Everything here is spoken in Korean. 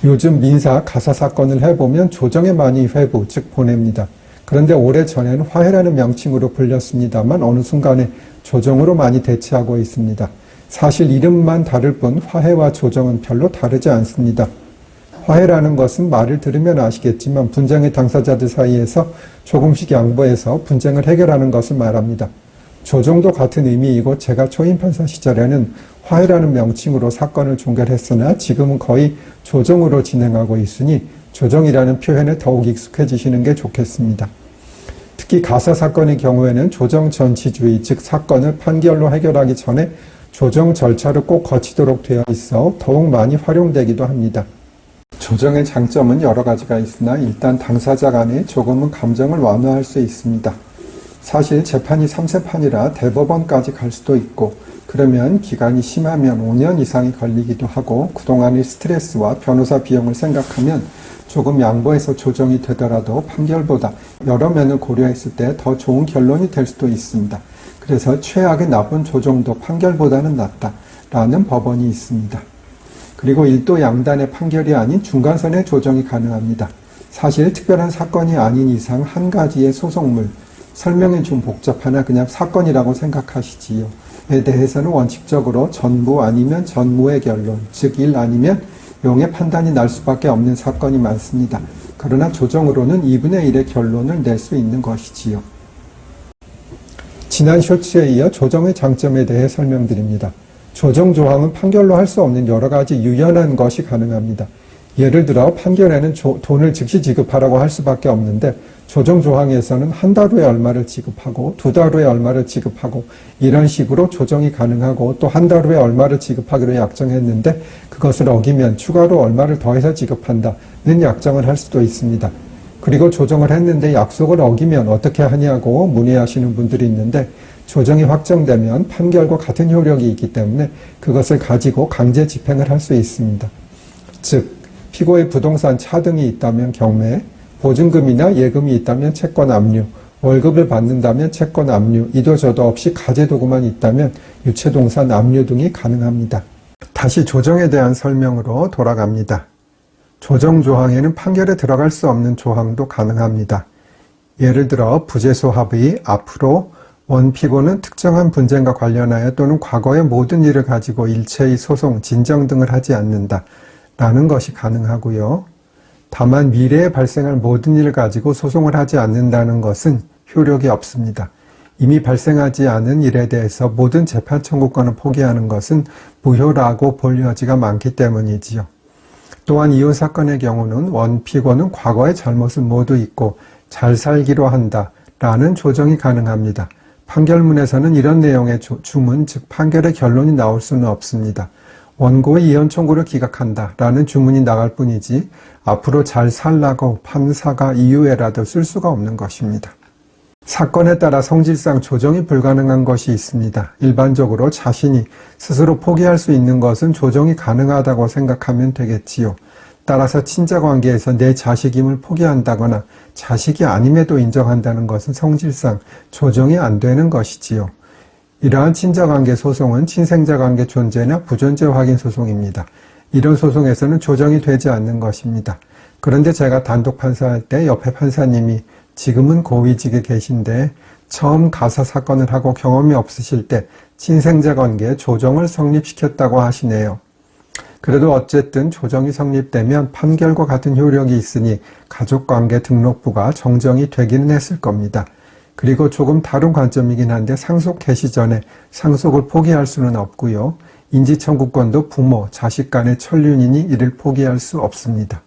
요즘 민사 가사 사건을 해보면 조정에 많이 회부, 즉 보냅니다. 그런데 오래전에는 화해라는 명칭으로 불렸습니다만 어느 순간에 조정으로 많이 대체하고 있습니다. 사실 이름만 다를 뿐 화해와 조정은 별로 다르지 않습니다. 화해라는 것은 말을 들으면 아시겠지만 분쟁의 당사자들 사이에서 조금씩 양보해서 분쟁을 해결하는 것을 말합니다. 조정도 같은 의미이고 제가 초임 판사 시절에는 화해라는 명칭으로 사건을 종결했으나 지금은 거의 조정으로 진행하고 있으니 조정이라는 표현에 더욱 익숙해지시는 게 좋겠습니다. 특히 가사 사건의 경우에는 조정 전치주의, 즉 사건을 판결로 해결하기 전에 조정 절차를 꼭 거치도록 되어 있어 더욱 많이 활용되기도 합니다. 조정의 장점은 여러 가지가 있으나 일단 당사자 간에 조금은 감정을 완화할 수 있습니다. 사실 재판이 3세판이라 대법원까지 갈 수도 있고 그러면 기간이 심하면 5년 이상이 걸리기도 하고 그동안의 스트레스와 변호사 비용을 생각하면 조금 양보해서 조정이 되더라도 판결보다 여러 면을 고려했을 때 더 좋은 결론이 될 수도 있습니다. 그래서 최악의 나쁜 조정도 판결보다는 낫다라는 법원이 있습니다. 그리고 1도 양단의 판결이 아닌 중간선의 조정이 가능합니다. 사실 특별한 사건이 아닌 이상 한 가지의 소송물, 설명이 좀 복잡하나 그냥 사건이라고 생각하시지요. 에 대해서는 원칙적으로 전부 아니면 전무의 결론, 즉 1 아니면 0의 판단이 날 수밖에 없는 사건이 많습니다. 그러나 조정으로는 2분의 1의 결론을 낼 수 있는 것이지요. 지난 쇼츠에 이어 조정의 장점에 대해 설명드립니다. 조정 조항은 판결로 할 수 없는 여러 가지 유연한 것이 가능합니다. 예를 들어 판결에는 돈을 즉시 지급하라고 할 수밖에 없는데 조정 조항에서는 한 달 후에 얼마를 지급하고 2달 후에 얼마를 지급하고 이런 식으로 조정이 가능하고 또 한 달 후에 얼마를 지급하기로 약정했는데 그것을 어기면 추가로 얼마를 더해서 지급한다는 약정을 할 수도 있습니다. 그리고 조정을 했는데 약속을 어기면 어떻게 하냐고 문의하시는 분들이 있는데 조정이 확정되면 판결과 같은 효력이 있기 때문에 그것을 가지고 강제 집행을 할 수 있습니다. 즉 피고의 부동산 차 등이 있다면 경매, 보증금이나 예금이 있다면 채권 압류, 월급을 받는다면 채권 압류, 이도저도 없이 가재도구만 있다면 유체동산 압류 등이 가능합니다. 다시 조정에 대한 설명으로 돌아갑니다. 조정 조항에는 판결에 들어갈 수 없는 조항도 가능합니다. 예를 들어 부재소 합의, 앞으로 원피고는 특정한 분쟁과 관련하여 또는 과거의 모든 일을 가지고 일체의 소송, 진정 등을 하지 않는다 라는 것이 가능하고요. 다만 미래에 발생할 모든 일을 가지고 소송을 하지 않는다는 것은 효력이 없습니다. 이미 발생하지 않은 일에 대해서 모든 재판 청구권을 포기하는 것은 무효라고 볼 여지가 많기 때문이지요. 또한 이혼 사건의 경우는 원피고는 과거의 잘못을 모두 잊고 잘 살기로 한다 라는 조정이 가능합니다. 판결문에서는 이런 내용의 주문, 즉 판결의 결론이 나올 수는 없습니다. 원고의 이혼 청구를 기각한다 라는 주문이 나갈 뿐이지 앞으로 잘 살라고 판사가 이유에라도 쓸 수가 없는 것입니다. 사건에 따라 성질상 조정이 불가능한 것이 있습니다. 일반적으로 자신이 스스로 포기할 수 있는 것은 조정이 가능하다고 생각하면 되겠지요. 따라서 친자관계에서 내 자식임을 포기한다거나 자식이 아님에도 인정한다는 것은 성질상 조정이 안 되는 것이지요. 이러한 친자관계 소송은 친생자관계 존재나 부존재 확인 소송입니다. 이런 소송에서는 조정이 되지 않는 것입니다. 그런데 제가 단독 판사할 때 옆에 판사님이 지금은 고위직에 계신데 처음 가사 사건을 하고 경험이 없으실 때 친생자관계 조정을 성립시켰다고 하시네요. 그래도 어쨌든 조정이 성립되면 판결과 같은 효력이 있으니 가족관계 등록부가 정정이 되기는 했을 겁니다. 그리고 조금 다른 관점이긴 한데 상속 개시 전에 상속을 포기할 수는 없고요. 인지청구권도 부모, 자식 간의 천륜이니 이를 포기할 수 없습니다.